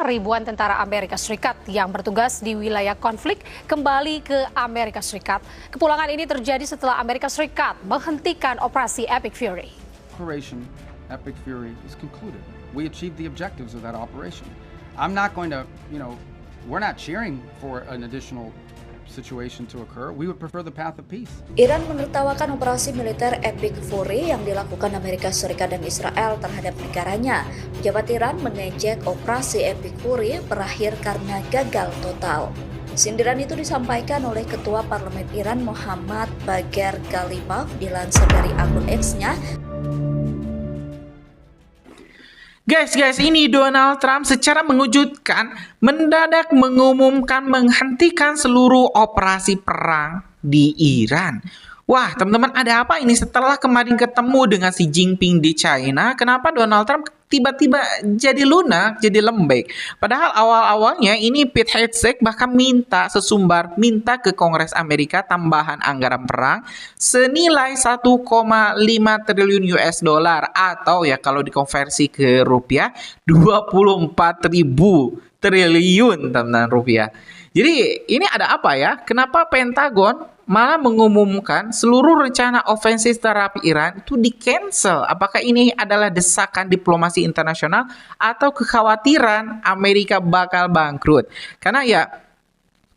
ribuan tentara Amerika Serikat yang bertugas di wilayah konflik kembali ke Amerika Serikat. Kepulangan ini terjadi setelah Amerika Serikat menghentikan operasi Epic Fury. Operation Epic Fury is concluded. We achieved the objectives of that operation. I'm not going to, we're not cheering for an additional situation to occur. We would prefer the path of peace. Iran menertawakan operasi militer Epic Fury yang dilakukan Amerika Serikat dan Israel terhadap negaranya. Pejabat Iran mengejek operasi Epic Fury berakhir karena gagal total. Sindiran itu disampaikan oleh Ketua Parlemen Iran Muhammad Bagher Ghalibaf dilansir dari akun X-nya. Guys, ini Donald Trump secara mengejutkan mendadak mengumumkan menghentikan seluruh operasi perang di Iran. Wah, teman-teman, ada apa ini? Setelah kemarin ketemu dengan Xi Jinping di China, kenapa Donald Trump tiba-tiba jadi lunak, jadi lembek? Padahal awal-awalnya ini Pete Hegseth bahkan minta ke Kongres Amerika tambahan anggaran perang senilai 1,5 triliun US dollar atau ya kalau dikonversi ke rupiah 24.000 triliun teman-teman rupiah. Jadi ini ada apa ya? Kenapa Pentagon malah mengumumkan seluruh rencana ofensif terhadap Iran itu di-cancel? Apakah ini adalah desakan diplomasi internasional atau kekhawatiran Amerika bakal bangkrut? Karena ya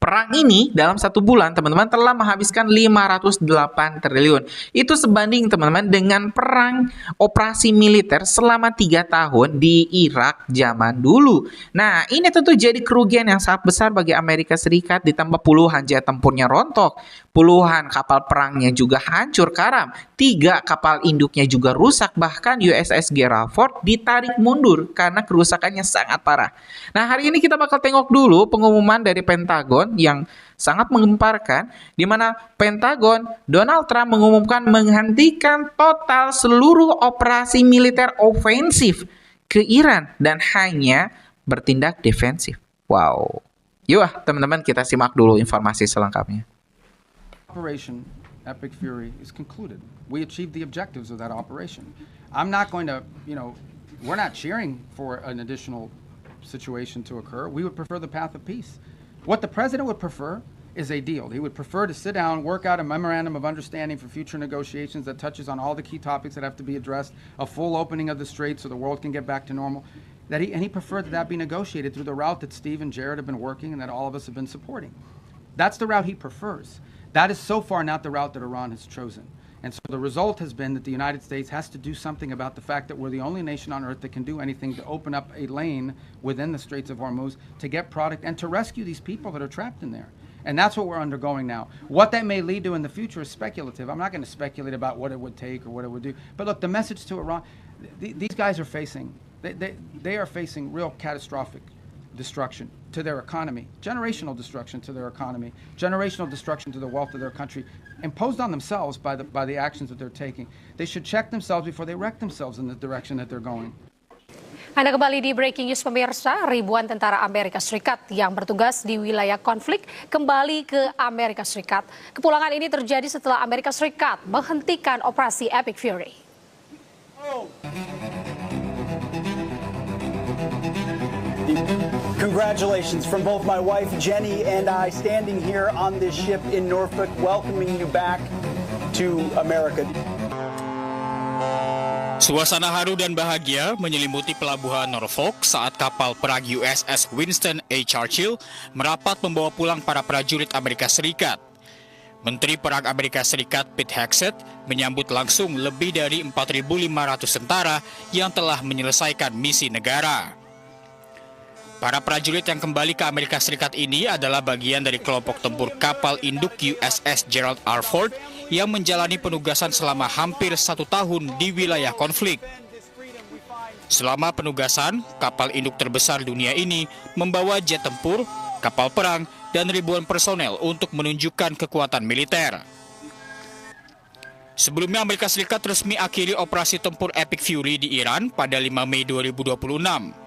perang ini dalam 1 bulan teman-teman telah menghabiskan 508 triliun. Itu sebanding teman-teman dengan perang operasi militer selama 3 tahun di Irak zaman dulu. Nah, ini tentu jadi kerugian yang sangat besar bagi Amerika Serikat, ditambah puluhan jet tempurnya rontok, puluhan kapal perangnya juga hancur karam, 3 kapal induknya juga rusak, bahkan USS Gerald Ford ditarik mundur karena kerusakannya sangat parah. Nah, hari ini kita bakal tengok dulu pengumuman dari Pentagon yang sangat menggemparkan, di mana Pentagon Donald Trump mengumumkan menghentikan total seluruh operasi militer ofensif ke Iran dan hanya bertindak defensif. Wow. Yuk teman-teman, kita simak dulu informasi selengkapnya. Operation Epic Fury is concluded. We achieved the objectives of that operation. I'm not going to, we're not cheering for an additional situation to occur. We would prefer the path of peace. What the president would prefer is a deal. He would prefer to sit down, work out a memorandum of understanding for future negotiations that touches on all the key topics that have to be addressed, a full opening of the strait so the world can get back to normal. He preferred that be negotiated through the route that Steve and Jared have been working and that all of us have been supporting. That's the route he prefers. That is so far not the route that Iran has chosen. And so the result has been that the United States has to do something about the fact that we're the only nation on earth that can do anything to open up a lane within the Straits of Hormuz to get product and to rescue these people that are trapped in there. And that's what we're undergoing now. What that may lead to in the future is speculative. I'm not going to speculate about what it would take or what it would do. But look, the message to Iran, these guys are facing, they are facing real catastrophic destruction to their economy, generational destruction to their economy, generational destruction to the wealth of their country, imposed on themselves by the actions that they're taking. They should check themselves before they wreck themselves in the direction that they're going. Anda kembali di Breaking News pemirsa, ribuan tentara Amerika Serikat yang bertugas di wilayah konflik kembali ke Amerika Serikat. Kepulangan ini terjadi setelah Amerika Serikat menghentikan operasi Epic Fury. Congratulations from both my wife Jenny and I, standing here on this ship in Norfolk, welcoming you back to America. Suasana haru dan bahagia menyelimuti pelabuhan Norfolk saat kapal perang USS Winston A. Churchill merapat membawa pulang para prajurit Amerika Serikat. Menteri Perang Amerika Serikat Pete Hegseth menyambut langsung lebih dari 4.500 tentara yang telah menyelesaikan misi negara. Para prajurit yang kembali ke Amerika Serikat ini adalah bagian dari kelompok tempur kapal induk USS Gerald R. Ford yang menjalani penugasan selama hampir 1 tahun di wilayah konflik. Selama penugasan, kapal induk terbesar dunia ini membawa jet tempur, kapal perang, dan ribuan personel untuk menunjukkan kekuatan militer. Sebelumnya Amerika Serikat resmi akhiri operasi tempur Epic Fury di Iran pada 5 Mei 2026.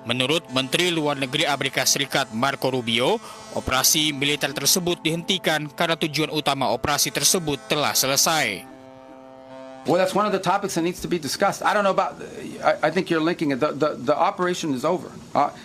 Menurut Menteri Luar Negeri Amerika Serikat Marco Rubio, operasi militer tersebut dihentikan karena tujuan utama operasi tersebut telah selesai. Well, that's one of the topics that needs to be discussed. I don't know about. I think you're linking it. The operation is over.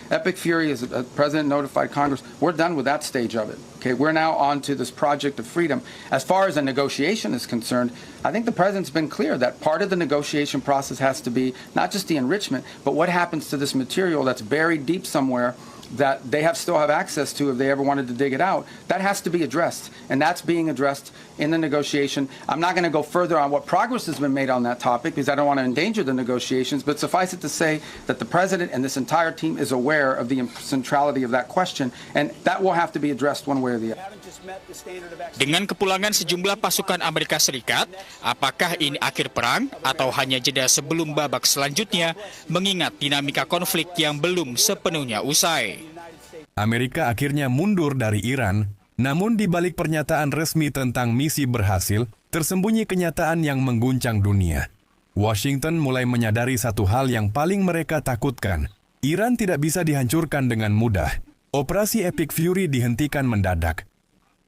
Epic Fury, as the president notified Congress, we're done with that stage of it. Okay, we're now on to this project of freedom. As far as a negotiation is concerned, I think the president's been clear that part of the negotiation process has to be not just the enrichment, but what happens to this material that's buried deep somewhere that they still have access to if they ever wanted to dig it out. That has to be addressed, and that's being addressed in the negotiation. I'm not going to go further on what progress has been made on that topic because I don't want to endanger the negotiations, but suffice it to say that the president and this entire team is aware of the centrality of that question, and that will have to be addressed one way or the other. Dengan kepulangan sejumlah pasukan Amerika Serikat, apakah ini akhir perang atau hanya jeda sebelum babak selanjutnya mengingat dinamika konflik yang belum sepenuhnya usai? Amerika akhirnya mundur dari Iran, namun di balik pernyataan resmi tentang misi berhasil, tersembunyi kenyataan yang mengguncang dunia. Washington mulai menyadari satu hal yang paling mereka takutkan. Iran tidak bisa dihancurkan dengan mudah. Operasi Epic Fury dihentikan mendadak.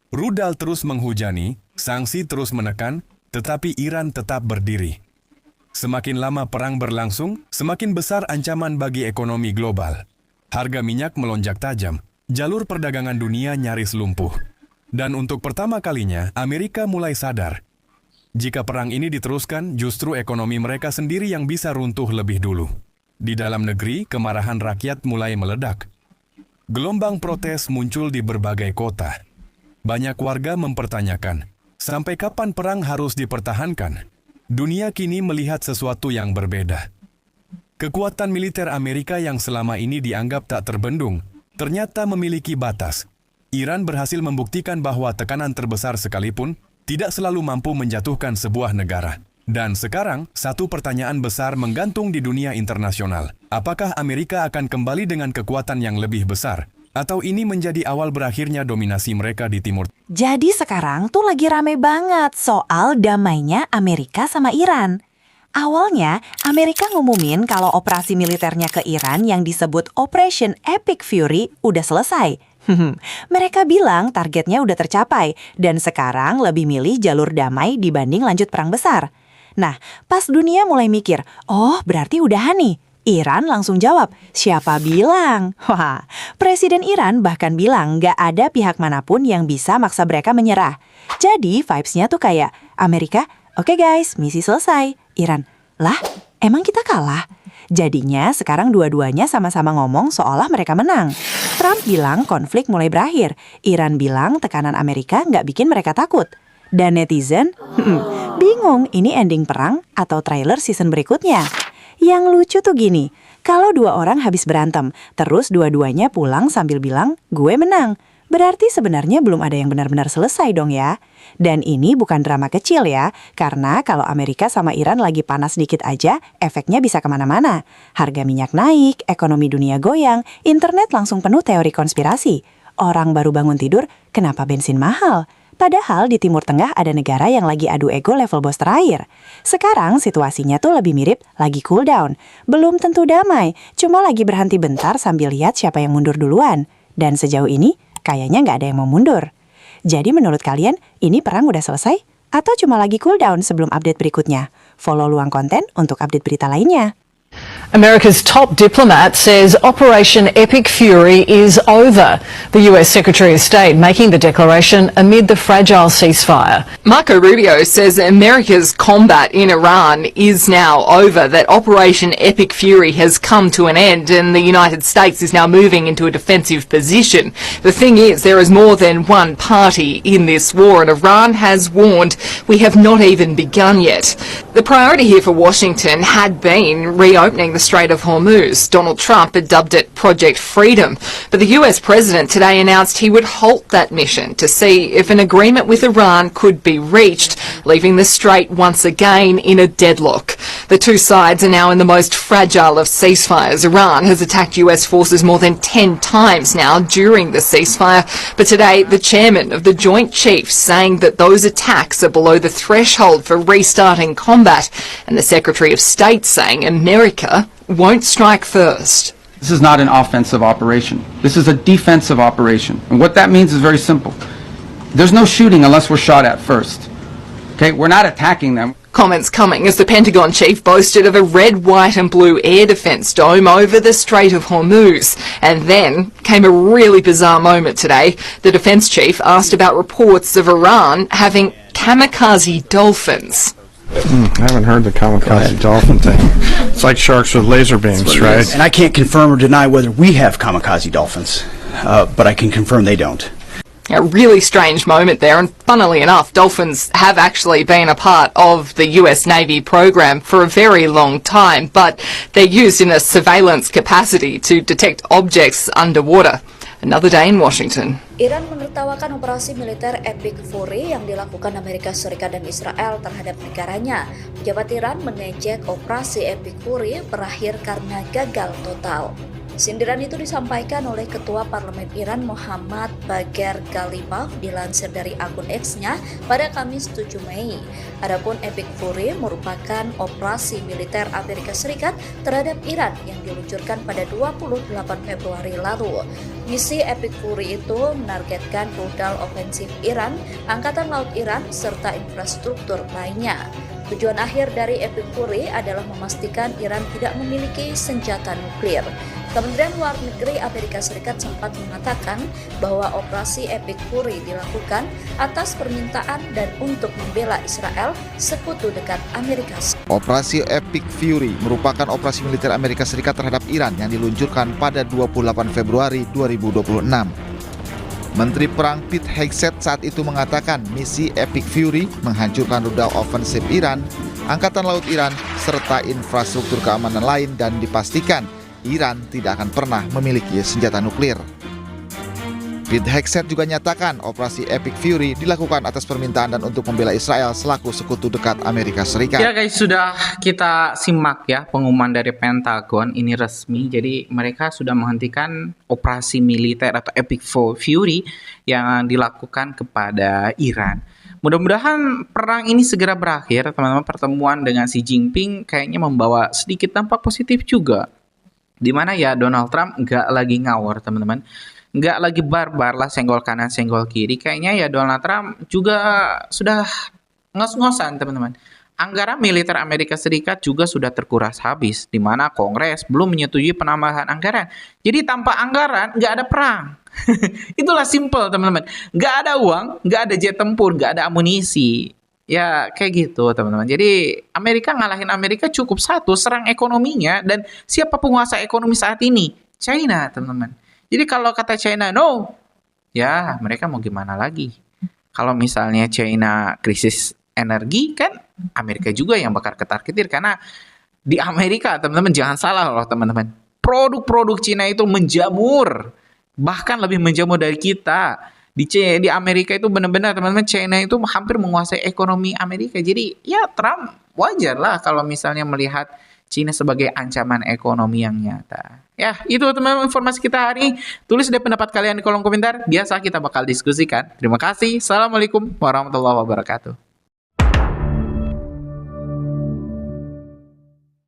Rudal terus menghujani, sanksi terus menekan, tetapi Iran tetap berdiri. Semakin lama perang berlangsung, semakin besar ancaman bagi ekonomi global. Harga minyak melonjak tajam, jalur perdagangan dunia nyaris lumpuh. Dan untuk pertama kalinya, Amerika mulai sadar. Jika perang ini diteruskan, justru ekonomi mereka sendiri yang bisa runtuh lebih dulu. Di dalam negeri, kemarahan rakyat mulai meledak. Gelombang protes muncul di berbagai kota. Banyak warga mempertanyakan, sampai kapan perang harus dipertahankan? Dunia kini melihat sesuatu yang berbeda. Kekuatan militer Amerika yang selama ini dianggap tak terbendung, ternyata memiliki batas. Iran berhasil membuktikan bahwa tekanan terbesar sekalipun tidak selalu mampu menjatuhkan sebuah negara. Dan sekarang, satu pertanyaan besar menggantung di dunia internasional. Apakah Amerika akan kembali dengan kekuatan yang lebih besar? Atau ini menjadi awal berakhirnya dominasi mereka di Timur? Jadi sekarang tuh lagi rame banget soal damainya Amerika sama Iran. Awalnya, Amerika ngumumin kalau operasi militernya ke Iran yang disebut Operation Epic Fury udah selesai. Mereka bilang targetnya udah tercapai dan sekarang lebih milih jalur damai dibanding lanjut perang besar. Nah, pas dunia mulai mikir, oh berarti udahan nih. Iran langsung jawab, siapa bilang? Wah, Presiden Iran bahkan bilang gak ada pihak manapun yang bisa maksa mereka menyerah. Jadi vibes-nya tuh kayak, Amerika, oke guys, misi selesai. Iran, lah emang kita kalah? Jadinya sekarang dua-duanya sama-sama ngomong seolah mereka menang. Trump bilang konflik mulai berakhir. Iran bilang tekanan Amerika gak bikin mereka takut. Dan netizen, bingung ini ending perang atau trailer season berikutnya. Yang lucu tuh gini, kalau dua orang habis berantem, terus dua-duanya pulang sambil bilang, gue menang. Berarti sebenarnya belum ada yang benar-benar selesai dong ya. Dan ini bukan drama kecil ya, karena kalau Amerika sama Iran lagi panas dikit aja, efeknya bisa kemana-mana. Harga minyak naik, ekonomi dunia goyang, internet langsung penuh teori konspirasi. Orang baru bangun tidur, kenapa bensin mahal? Padahal di Timur Tengah ada negara yang lagi adu ego level bos terakhir. Sekarang situasinya tuh lebih mirip lagi cool down. Belum tentu damai, cuma lagi berhenti bentar sambil lihat siapa yang mundur duluan. Dan sejauh ini, kayaknya nggak ada yang mau mundur. Jadi menurut kalian, ini perang udah selesai? Atau cuma lagi cool down sebelum update berikutnya? Follow Luang Konten untuk update berita lainnya. America's top diplomat says Operation Epic Fury is over. The US Secretary of State making the declaration amid the fragile ceasefire. Marco Rubio says America's combat in Iran is now over, that Operation Epic Fury has come to an end and the United States is now moving into a defensive position. The thing is, there is more than one party in this war, and Iran has warned we have not even begun yet. The priority here for Washington had been reopening the Strait of Hormuz. Donald Trump had dubbed it Project Freedom, but the US president today announced he would halt that mission to see if an agreement with Iran could be reached, leaving the strait once again in a deadlock. The two sides are now in the most fragile of ceasefires. Iran has attacked US forces more than 10 times now during the ceasefire, but today the chairman of the Joint Chiefs saying that those attacks are below the threshold for restarting combat, and the Secretary of State saying America won't strike first. This is not an offensive operation. This is a defensive operation. And what that means is very simple. There's no shooting unless we're shot at first. Okay, we're not attacking them. Comments coming as the Pentagon chief boasted of a red, white and blue air defence dome over the Strait of Hormuz. And then came a really bizarre moment today. The defence chief asked about reports of Iran having kamikaze dolphins. I haven't heard the kamikaze dolphin thing. It's like sharks with laser beams, right? And I can't confirm or deny whether we have kamikaze dolphins, but I can confirm they don't. A really strange moment there, and funnily enough, dolphins have actually been a part of the US Navy program for a very long time, but they're used in a surveillance capacity to detect objects underwater. Another day in Washington. Iran menertawakan operasi militer Epic Fury yang dilakukan Amerika Serikat dan Israel terhadap negaranya. Pejabat Iran mengejek operasi Epic Fury berakhir karena gagal total. Sindiran itu disampaikan oleh Ketua Parlemen Iran Muhammad Bagher Ghalibaf dilansir dari akun X-nya pada Kamis 7 Mei. Adapun Epic Fury merupakan operasi militer Amerika Serikat terhadap Iran yang diluncurkan pada 28 Februari lalu. Misi Epic Fury itu menargetkan rudal ofensif Iran, Angkatan Laut Iran, serta infrastruktur lainnya. Tujuan akhir dari Epic Fury adalah memastikan Iran tidak memiliki senjata nuklir. Kementerian Luar Negeri Amerika Serikat sempat mengatakan bahwa operasi Epic Fury dilakukan atas permintaan dan untuk membela Israel, sekutu dekat Amerika Serikat. Operasi Epic Fury merupakan operasi militer Amerika Serikat terhadap Iran yang diluncurkan pada 28 Februari 2026. Menteri Perang Pete Hegseth saat itu mengatakan misi Epic Fury menghancurkan rudal ofensif Iran, Angkatan Laut Iran, serta infrastruktur keamanan lain dan dipastikan Iran tidak akan pernah memiliki senjata nuklir. Pete Hegseth juga nyatakan operasi Epic Fury dilakukan atas permintaan dan untuk membela Israel selaku sekutu dekat Amerika Serikat. Ya guys, sudah kita simak ya pengumuman dari Pentagon, ini resmi. Jadi mereka sudah menghentikan operasi militer atau Epic Fury yang dilakukan kepada Iran. Mudah-mudahan perang ini segera berakhir, teman-teman. Pertemuan dengan Xi Jinping kayaknya membawa sedikit dampak positif juga. Dimana ya Donald Trump nggak lagi ngawur, teman-teman. Nggak lagi barbar lah, senggol kanan, senggol kiri. Kayaknya ya Donald Trump juga sudah ngos-ngosan, teman-teman. Anggaran militer Amerika Serikat juga sudah terkuras habis, di mana Kongres belum menyetujui penambahan anggaran. Jadi tanpa anggaran nggak ada perang. Itulah simple, teman-teman. Nggak ada uang, nggak ada jet tempur, nggak ada amunisi. Ya kayak gitu, teman-teman. Jadi ngalahin Amerika cukup satu, serang ekonominya. Dan siapa penguasa ekonomi saat ini? China, teman-teman. Jadi kalau kata China no, ya mereka mau gimana lagi? Kalau misalnya China krisis energi, kan Amerika juga yang bakal ketar-ketir. Karena di Amerika, teman-teman, jangan salah loh, teman-teman. Produk-produk China itu menjamur. Bahkan lebih menjamur dari kita. Di Amerika itu benar-benar, teman-teman, China itu hampir menguasai ekonomi Amerika. Jadi ya Trump wajar lah kalau misalnya melihat China sebagai ancaman ekonomi yang nyata. Ya itu teman-teman informasi kita hari. Tulis deh pendapat kalian di kolom komentar. Biasa kita bakal diskusikan. Terima kasih. Assalamualaikum warahmatullahi wabarakatuh.